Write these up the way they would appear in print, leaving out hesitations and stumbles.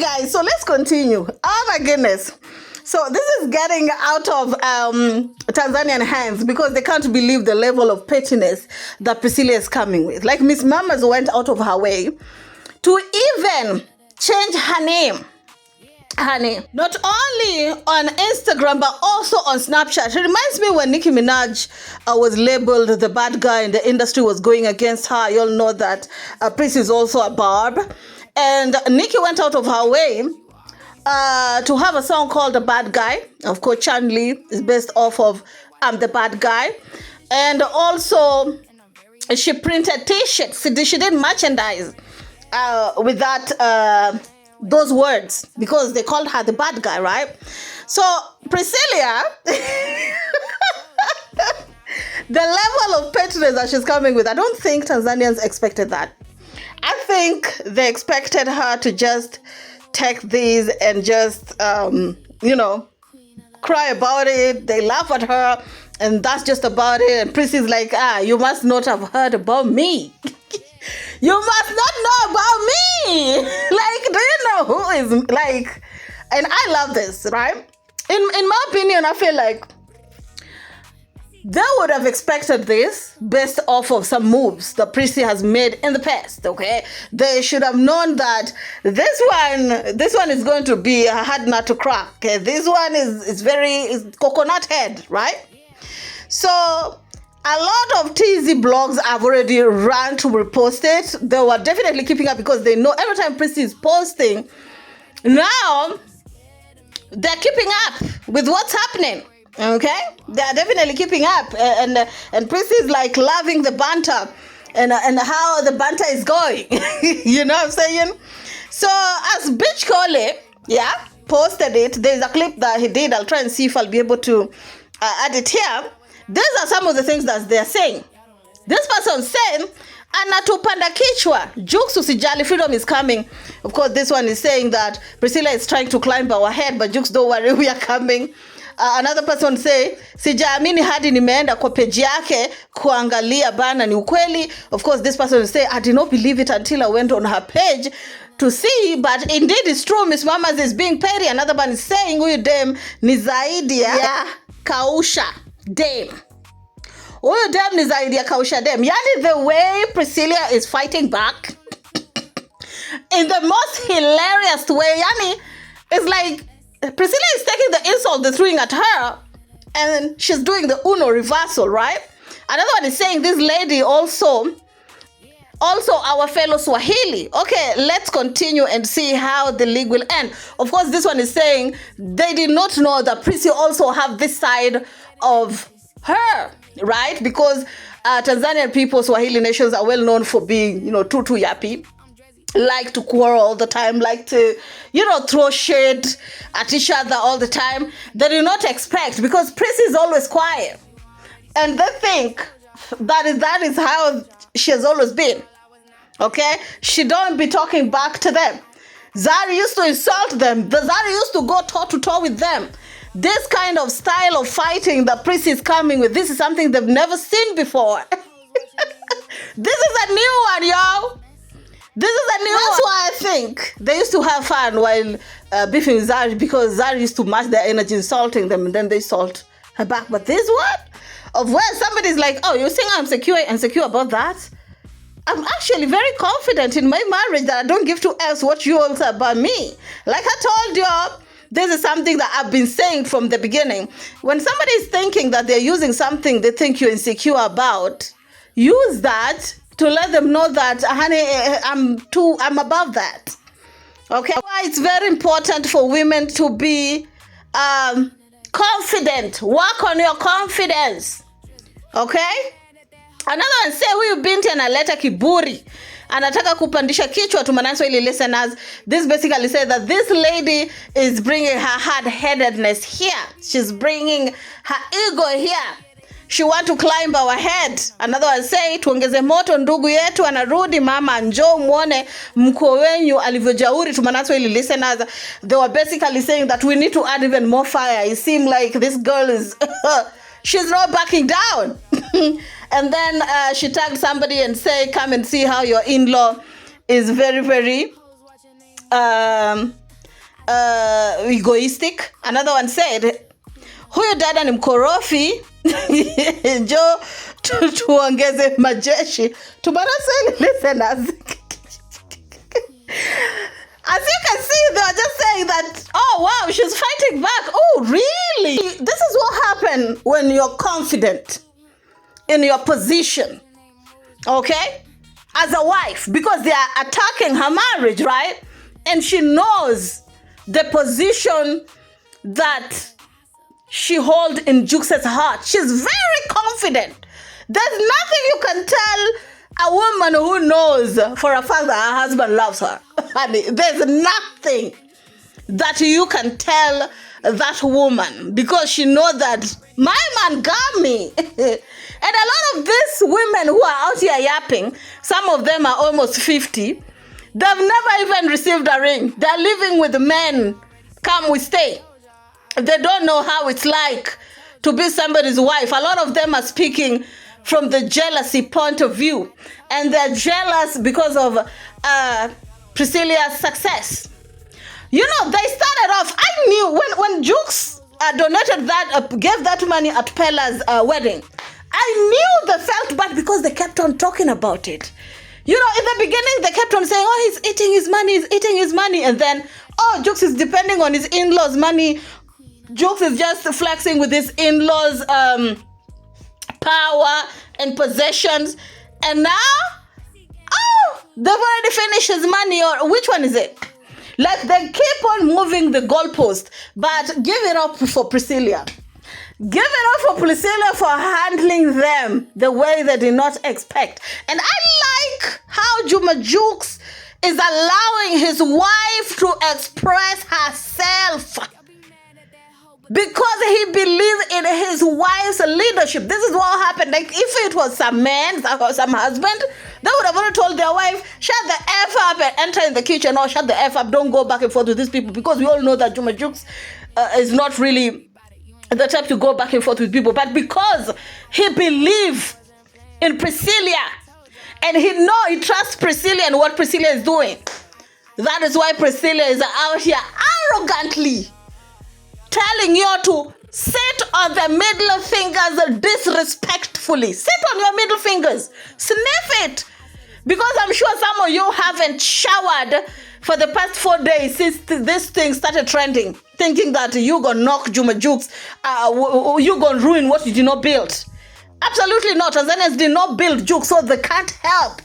guys, so let's continue. Oh my goodness. So this is getting out of Tanzanian hands because they can't believe the level of pettiness that Priscilla is coming with. Like Miss Mamas went out of her way to even change her name. Honey, not only on Instagram but also on Snapchat. It reminds me when Nicki Minaj was labeled the bad guy and the industry was going against her. You all know that Pris is also a barb. And Nicki went out of her way to have a song called The Bad Guy. Of course, Chan Lee is based off of The Bad Guy. And also, she printed t-shirts. She did merchandise with that, those words, because they called her the bad guy, right? So, Priscilla, the level of pettiness that she's coming with, I don't think Tanzanians expected that. I think they expected her to just take these and just, cry about it. They laugh at her, and that's just about it. And Pris is like, you must not have heard about me. You must not know about me. Like, do you know who is, like, and I love this, right? In my opinion, I feel like they would have expected this based off of some moves that Prissy has made in the past, okay? They should have known that this one is going to be a hard nut to crack, okay? This one is coconut head, right? So a lot of TZ blogs have already run to repost it. They were definitely keeping up because they know every time Prissy is posting, now they're keeping up with what's happening. Okay, they're definitely keeping up, and Prissy is like loving the banter and how the banter is going. You know what I'm saying? So as Bitch Cole, posted it. There's a clip that he did. I'll try and see if I'll be able to add it here. These are some of the things that they're saying. This person saying, anatupanda kichwa, Jukes usijali, freedom is coming. Of course, this one is saying that Priscilla is trying to climb our head, but Jukes, don't worry, we are coming. Another person say, sijaamini hadi nimeenda kwa page yake kuangalia bana ni ukweli. Of course, this person will say, I did not believe it until I went on her page to see, but indeed it's true, Miss Mamas is being petty. Another one is saying, huyu dem ni zaidi ya kausha dem. Huyu dem ni zaidi ya kausha dem. Yani the way Priscilla is fighting back in the most hilarious way. Yani, it's like Priscilla is taking the insult they're throwing at her, and she's doing the Uno reversal, right? Another one is saying this lady also our fellow Swahili. Okay, let's continue and see how the league will end. Of course, this one is saying they did not know that Prissy also have this side of her, right? Because Tanzanian people, Swahili nations are well known for being, too yappy. Like to quarrel all the time, like to, throw shade at each other all the time. They do not expect, because Prissy is always quiet. And they think that is how she has always been. Okay? She don't be talking back to them. Zari used to insult them. Zari used to go toe-to-toe with them. This kind of style of fighting that Prissy is coming with, this is something they've never seen before. This is a new one, y'all. This is a new one. That's why I think they used to have fun while beefing with Zari, because Zari used to match their energy insulting them, and then they insult her back. But this one, of where somebody's like, oh, you think I'm insecure about that? I'm actually very confident in my marriage that I don't give two F's what you all say about me. Like I told you, this is something that I've been saying from the beginning. When somebody is thinking that they're using something they think you're insecure about, use that to let them know that, honey, I'm above that. Okay? Why it's very important for women to be confident. Work on your confidence. Okay? Another one say, huyu binti analeta kiburi. Anataka kupandisha kichwa to Swahili listeners. This basically says that this lady is bringing her hard-headedness here. She's bringing her ego here. She want to climb our head. Another one say, tuongeze moto ndugu yetu anarudi, mama njoo muone mkwe wenyu alivyojauri. To Swahili listeners, they were basically saying that we need to add even more fire. It seemed like this girl is she's not backing down. And then she tagged somebody and say, come and see how your in-law is very, very egoistic. Another one said, huyu dada ni mkorofi, jo tuongeze majeshi. To saying, listeners, as you can see, they are just saying that, oh wow, she's fighting back. Oh really? This is what happens when you're confident in your position, okay, as a wife, because they are attacking her marriage, right? And she knows the position that she holds in Jukes' heart. She's very confident. There's nothing you can tell a woman who knows for a fact that her husband loves her. Honey, there's nothing that you can tell that woman, because she knows that my man got me. And a lot of these women who are out here yapping, some of them are almost 50, they've never even received a ring. They're living with men, come we stay. They don't know how it's like to be somebody's wife. A lot of them are speaking from the jealousy point of view. And they're jealous because of Priscilla's success. You know, they started off, I knew when Jukes donated that, gave that money at Pella's wedding, I knew they felt bad because they kept on talking about it. You know, in the beginning, they kept on saying, oh, he's eating his money. And then, oh, Jukes is depending on his in-laws' money. Jukes is just flexing with his in-laws' power and possessions. And now, oh, they've already finished his money. Or which one is it? Like, they keep on moving the goalpost. But give it up for Priscilla. Give it up for Priscilla for handling them the way they did not expect. And I like how Juma Jukes is allowing his wife to express herself, because he believes in his wife's leadership. This is what happened. Like, if it was some man or some husband, they would have already told their wife, shut the F up and enter in the kitchen, or shut the F up, don't go back and forth with these people, because we all know that Juma Jukes is not really the type to go back and forth with people. But because he believes in Priscilla, and he trusts Priscilla and what Priscilla is doing, that is why Priscilla is out here arrogantly telling you to sit on the middle fingers disrespectfully. Sit on your middle fingers. Sniff it. Because I'm sure some of you haven't showered for the past 4 days since this thing started trending, thinking that you gonna knock Juma Jukes, you gonna ruin what you did not build. Absolutely not. Tanzanians did not build Jukes, so they can't help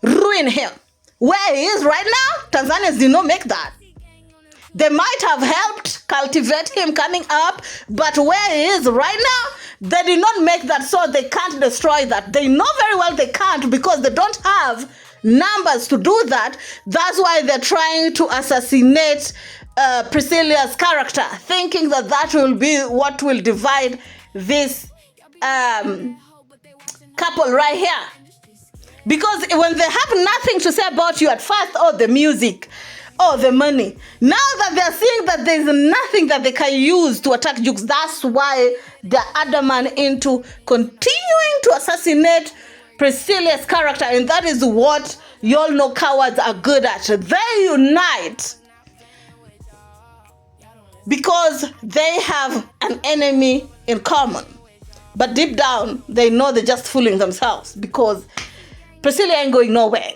ruin him. Where he is right now, Tanzanians did not make that. They might have helped cultivate him coming up, but where he is right now, they did not make that, so they can't destroy that. They know very well they can't, because they don't have numbers to do that. That's why they're trying to assassinate Priscilla's character, thinking that that will be what will divide this couple right here. Because when they have nothing to say about you at first, oh, the music, oh, the money. Now that they're seeing that there's nothing that they can use to attack Jukes, that's why they're adamant into continuing to assassinate Priscilla's character. And that is what you all know cowards are good at. They unite because they have an enemy in common. But deep down, they know they're just fooling themselves, because Priscilla ain't going nowhere.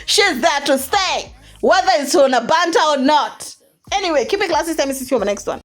She's there to stay, whether it's on a banter or not. Anyway, keep it classy. See you on the next one.